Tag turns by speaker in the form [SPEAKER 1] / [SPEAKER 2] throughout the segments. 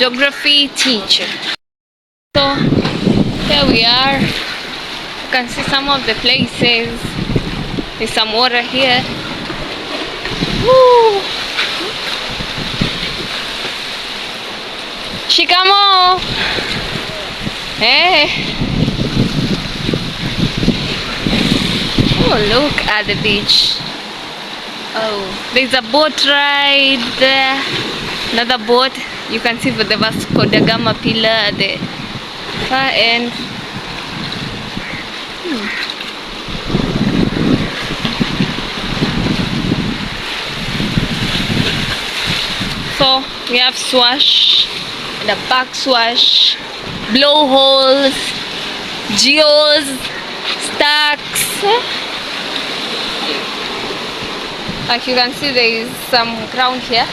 [SPEAKER 1] geography teacher. So here we are. You can see some of the places. There's some water here. Woo! Shikamo! Hey! Oh, look at the beach. Oh, there's a boat ride there. Another boat. You can see for the Vasco da Gama pillar at the far end. So we have swash, the back swash, blowholes, geos, stacks. Like you can see, there is some ground here.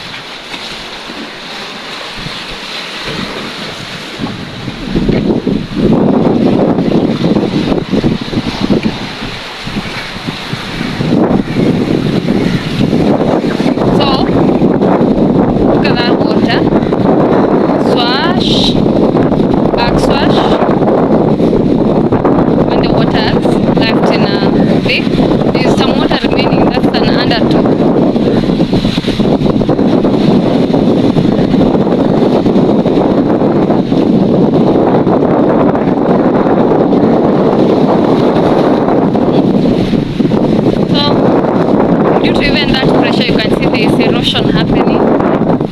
[SPEAKER 1] Happening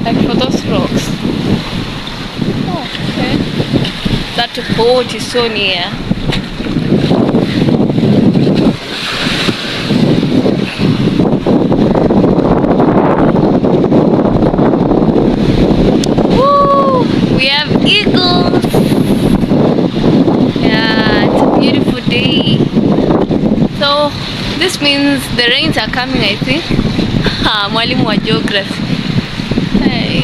[SPEAKER 1] like for those rocks. Oh, okay. That boat is so near. Woo! We have eagles. Yeah, it's a beautiful day. So this means the rains are coming, I think. Mwalimu wa geography. Hey.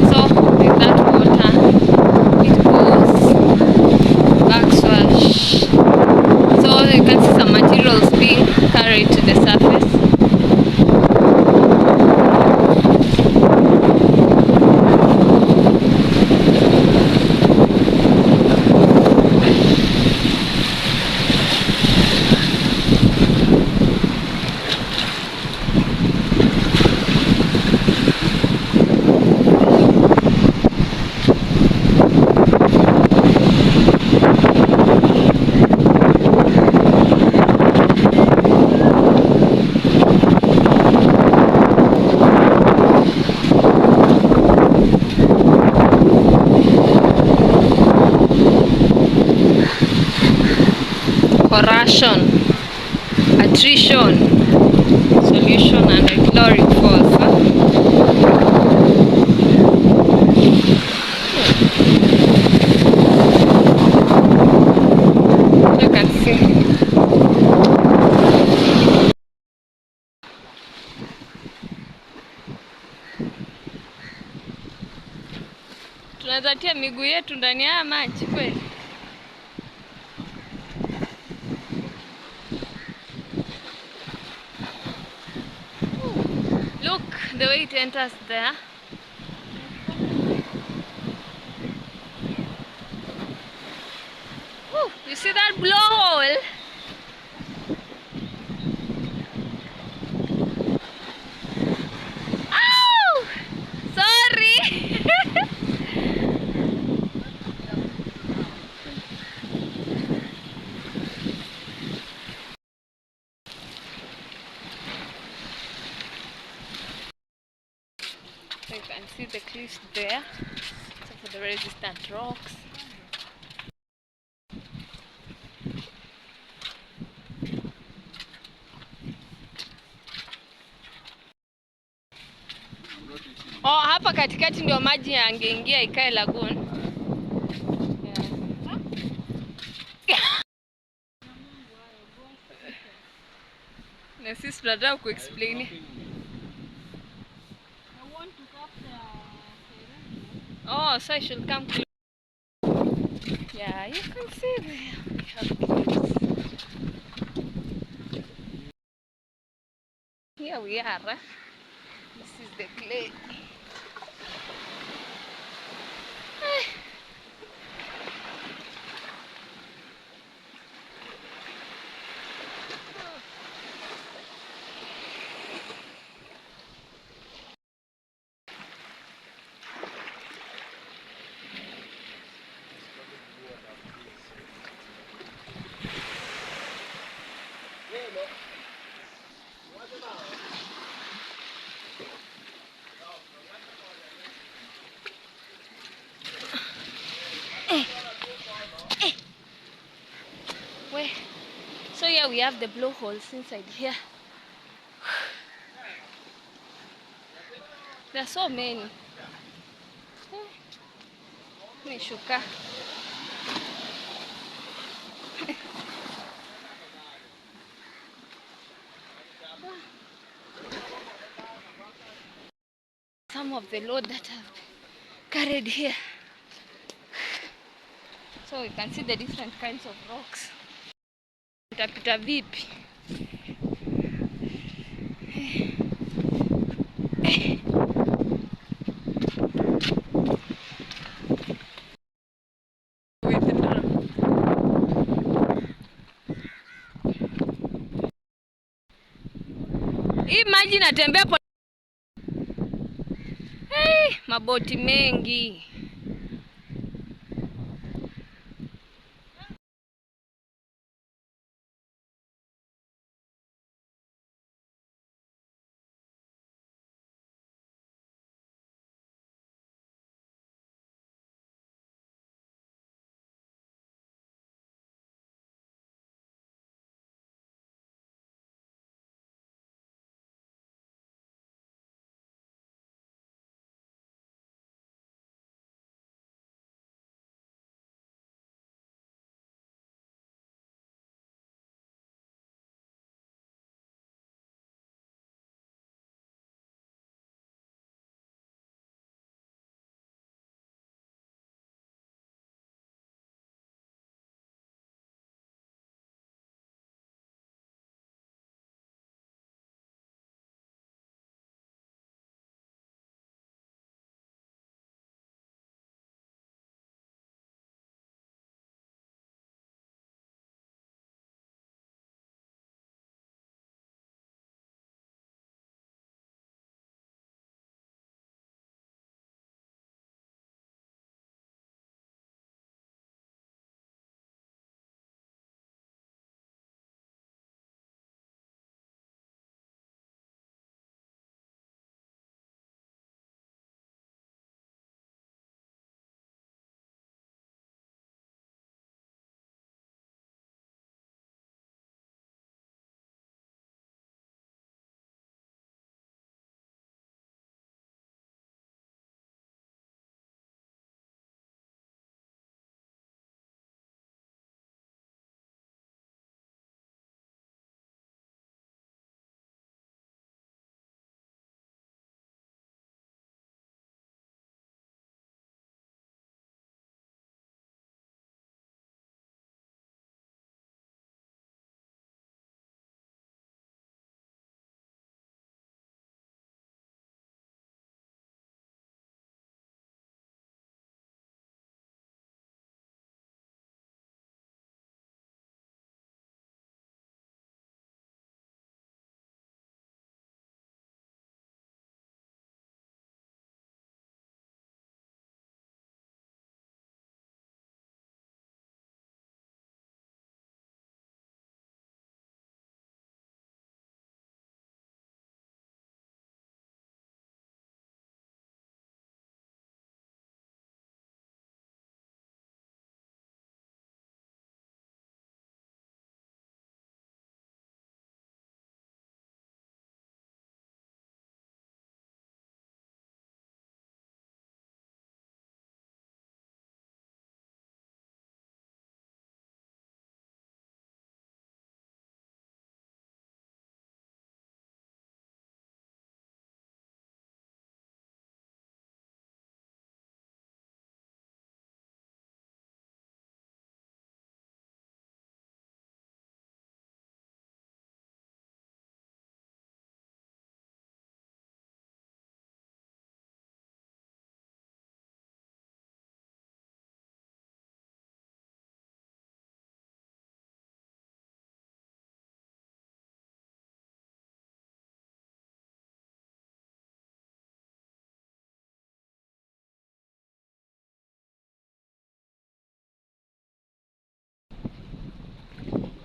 [SPEAKER 1] So with that water, it goes backswash. So you can see some materials being carried to the surface. Corrosion, attrition, solution, and a caloric force. You can see. Tunaweza tia miguu yetu ndani ya maji kweli? Look the way it enters there. Ooh, you see that blowhole? Oh, sorry. So you can see the cliffs there, so for the resistant rocks. Oh, hapa katikati ndio maji yangeingia ikae lagoon. Yeah. Na sisi tunataka kuexplain. Oh, so I should come close. Yeah, you can see there we have cliffs. Here we are. This is the clay. Where? So here we have the blowholes inside here. There are so many. Nishuka. Some of the load that I've carried here. So we can see the different kinds of rocks. Utapita vipi? Hii maji natembea po. Hey, maboti mengi.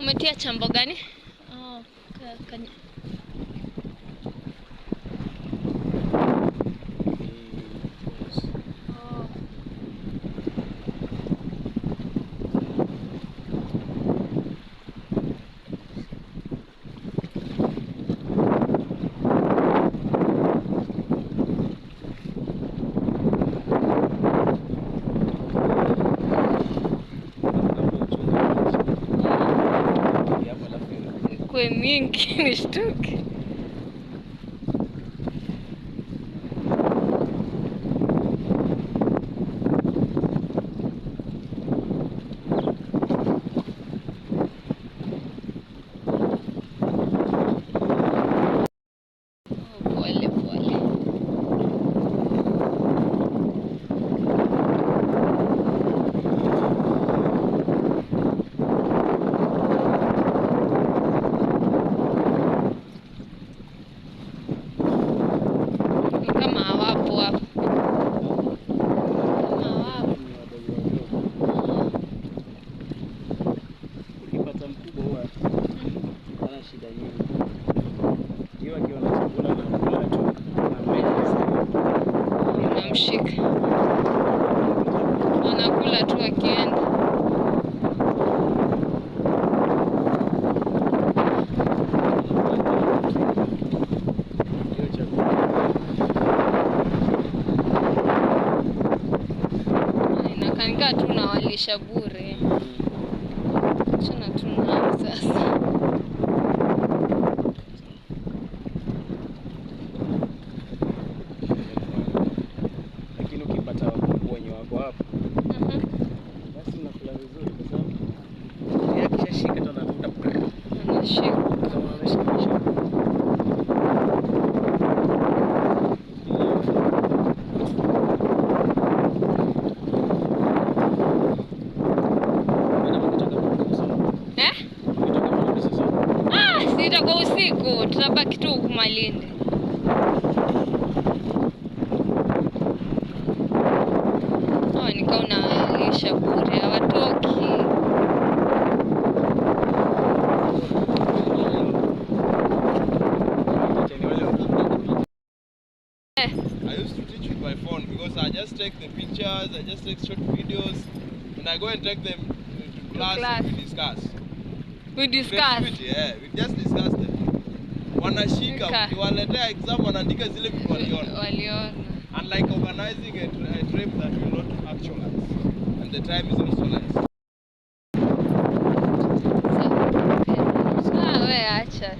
[SPEAKER 1] Umetia chambo gani? Oh, kwe mingi nishtuke. Pole pole. Kama hawapo hapo. Kama hawapo.
[SPEAKER 2] Ukipata mkubwa huwa hana shida nyingi. Hiyo akiwa na chakula na kula tu
[SPEAKER 1] Unamshika. Anakula tu akienda.
[SPEAKER 2] hiyo chakula.
[SPEAKER 1] Inakanika tu nawalisha bure. Chana tu nao sasa.
[SPEAKER 2] Lakini ukipata wenye wako hapo basi unakula vizuri kwa sababu yeye akishashika tu anavuta.
[SPEAKER 1] Anashika.
[SPEAKER 2] Kama ameshikisha.
[SPEAKER 1] Sitakuwa usiku, tutabaki tu huku Malindi. Hawa nikao nawalisha bure, hawatoki.
[SPEAKER 3] I used to teach with my phone because I just take the pictures, I just take short videos, and I go and take them to class and we discuss.
[SPEAKER 1] We discuss.
[SPEAKER 3] Creativity, yeah, we just discuss them. Wanashika, ukiwaletea exam wanaandika zile vitu waliona. Unlike organizing a trip that will not actualize. And the time is also less.
[SPEAKER 1] We acha.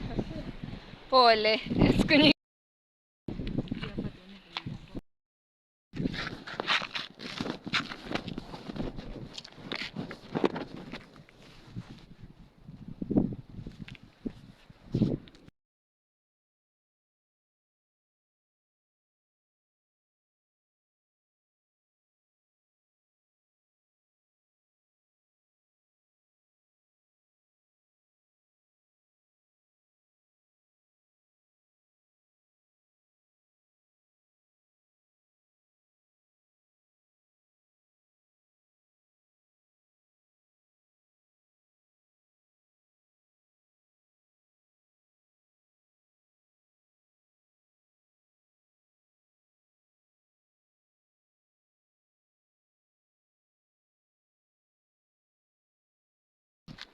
[SPEAKER 1] Pole. Siku nyingine.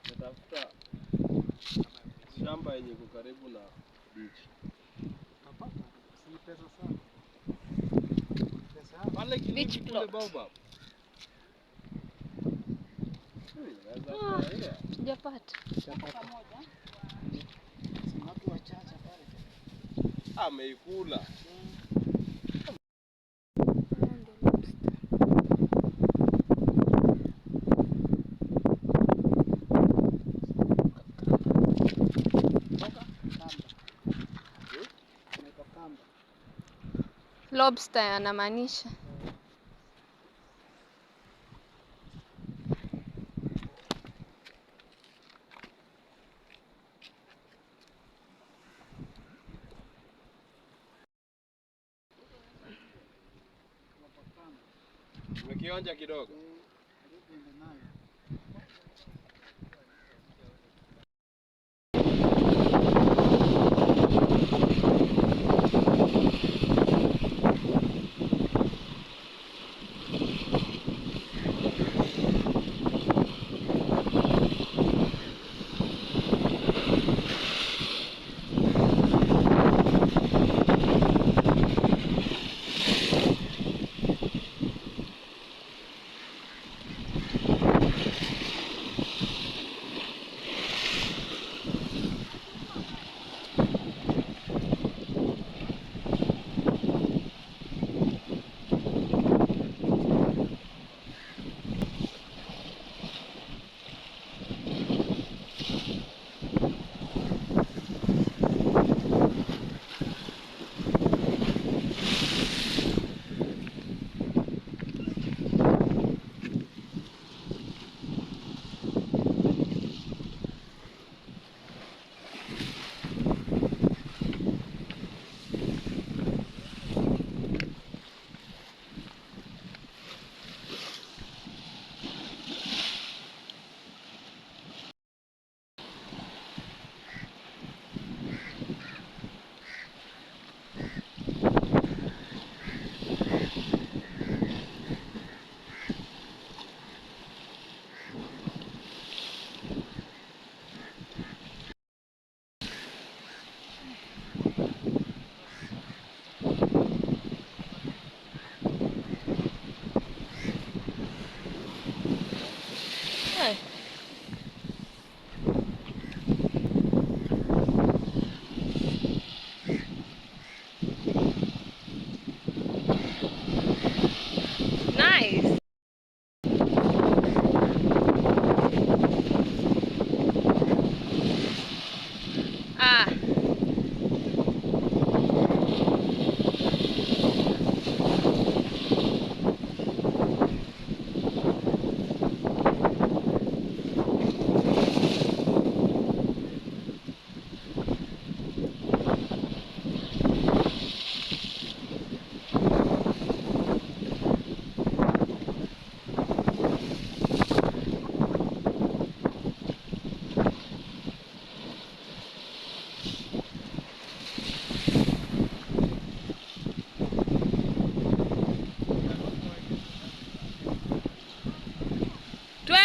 [SPEAKER 3] Natafuta shamba yenye iko karibu na beach.
[SPEAKER 2] Napata si pesa sana.
[SPEAKER 3] Pale
[SPEAKER 1] Beach
[SPEAKER 3] kule
[SPEAKER 1] plot.
[SPEAKER 3] Baobab.
[SPEAKER 1] Sijapata.
[SPEAKER 2] Si watu wachache pale.
[SPEAKER 3] Ameikula.
[SPEAKER 1] Lobster anamaanisha.
[SPEAKER 3] Umekionja kidogo.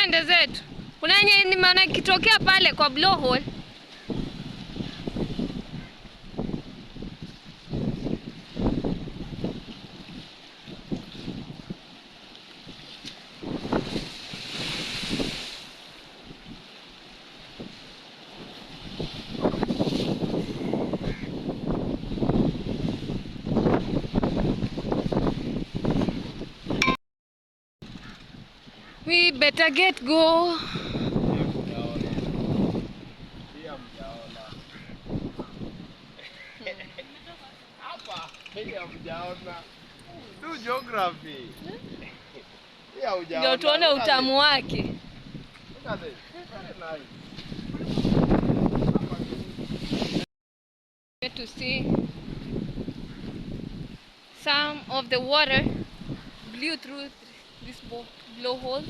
[SPEAKER 1] twende zetu. Kuna yenye nimeona ikitokea pale kwa blowhole. We better get go.
[SPEAKER 3] Tu geography.
[SPEAKER 1] Ndio tuone utamu wake.
[SPEAKER 3] Look at this. Very nice.
[SPEAKER 1] Get to see some of the water blew through this blowhole.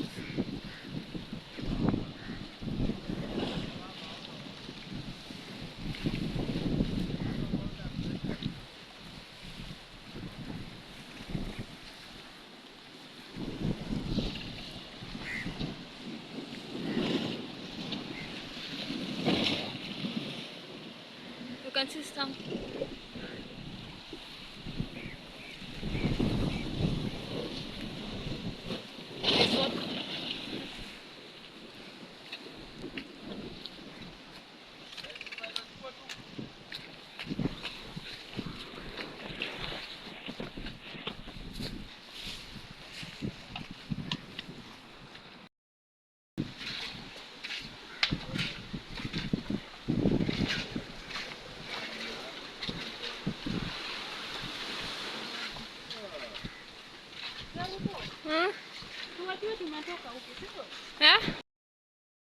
[SPEAKER 1] You can see some. This one.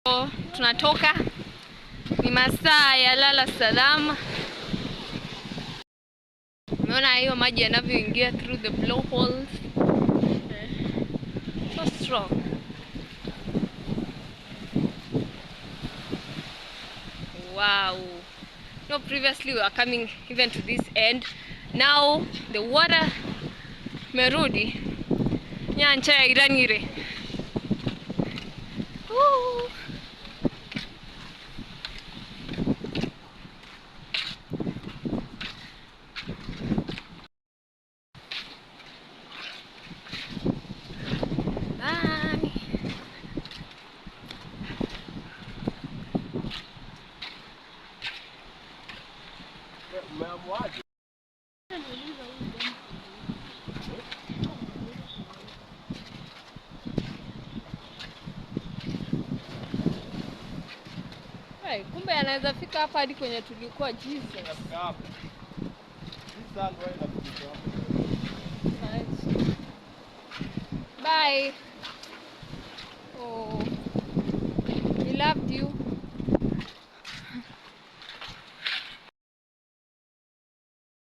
[SPEAKER 1] So, tunatoka, ni masaa ya lala salama. Umeona hiyo maji yanavyoingia through the blowholes. So strong. Wow. No, previously we were coming even to this end. Now the water merudi. Nyancha ya Iranire. Woo. Hey, kumbe anaweza fika hapa hadi kwenye tulikuwa. Jesus. Bye. Oh, we loved you.